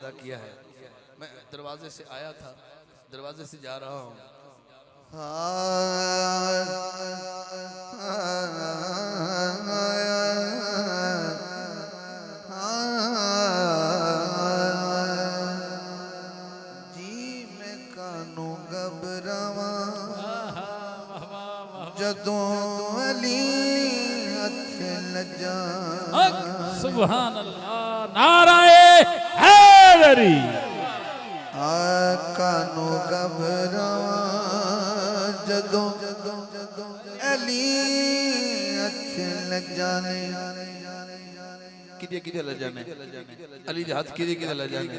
अदा किया है। मैं दरवाजे से आया था, दरवाजे से जा रहा हूँ। जी मैं कानू घबरावा जदों अली हथ लजा। सुभान अल्लाह, नाराए हैदरी। कानू घबरावा जदों अली हथ लजाने। किदे ले जाने अली दे हाथ किदे ले जाने।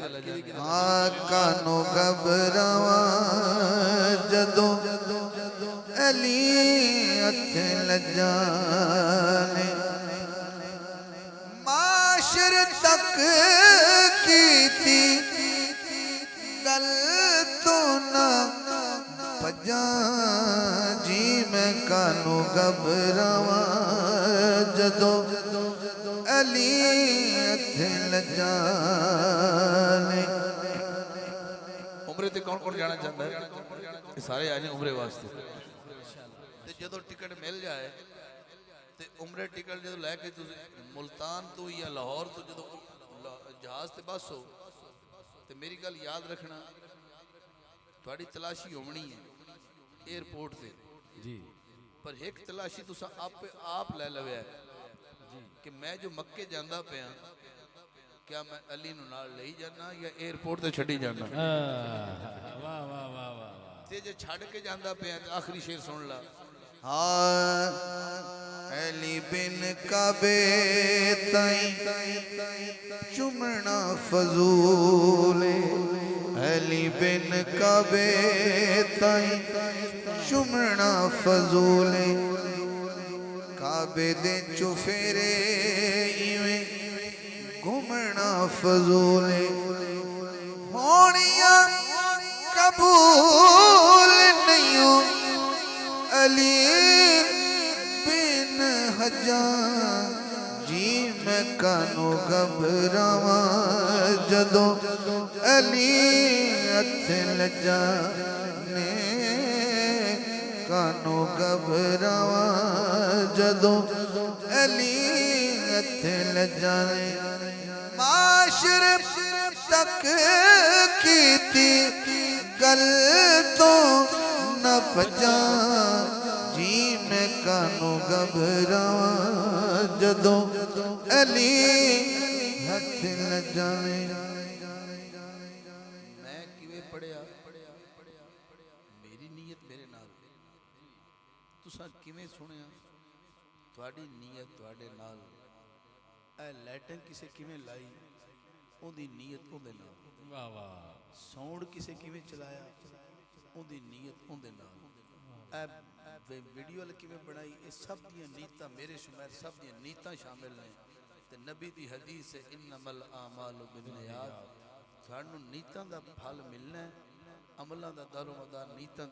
कानू घबरावा जदों अली हथ लजाने। माशर तक की थी गल तो ना भजा। जी मैं कानू घबरावा जदों अली हथ लजाने। उमरे ते कौन कौन जाना चाहता है? ये सारे आए ने उमरे वास्ते। ते जदों टिकट मिल जाए ते उमरे टिकट जदों लैके तुसीं मुल्तान तो या लाहौर तो जदों जहाज ते बस हो ते मेरी गल याद रखना, थोड़ी तलाशी होनी है एयरपोर्ट से जी। पर एक तलाशी तुसा आप ले लवे कि मैं जो मक्के जांदा पिया क्या मैं अली नूं नाल लई जाना या एयरपोर्ट ते छड्डी जाना। वाह वाह वाह वाह वाह। ते जे छड़ के जांदा पिया ते आखिरी शेर सुन ला। अली बिन काबे ताई चुमना फजूल। अली बिन काबे ताई चुमना फजूल। काबे दे चुफेरे इवें घूमना फजूल। होनिया कबूल नहीं हो अली बिन हजा। जी मैं कानू घबरावा जदों अली हथ लजाने। कानू घबरावा जदों अली हथ लजाने। माशर तक की थी गल तो न भजा। जी मैं कानू घबरावा जदों अली हथ लजाने। मैं किवें पढ़िया मेरी नीयत मेरे नाल, तुसा किवें सुनिया थोड़ी नीयत थोड़े नाल। ए लाइटें किसे किवें लाई ओदी नीयत ओदे नाल। वाह वाह। साउंड किसे किवें चलाया ओदी नीयत ओदे नाल। ए वीडियो किवें बनाई ये सब दियां नीयतां मेरे शुमार सब दियां नीयतां शामिल ने ते नबी दी हदीस है इन्नमल आमालु बिन्नियात। सानू नीयतां दा फल मिलना है, अमलां दा दारोमदार नीयतां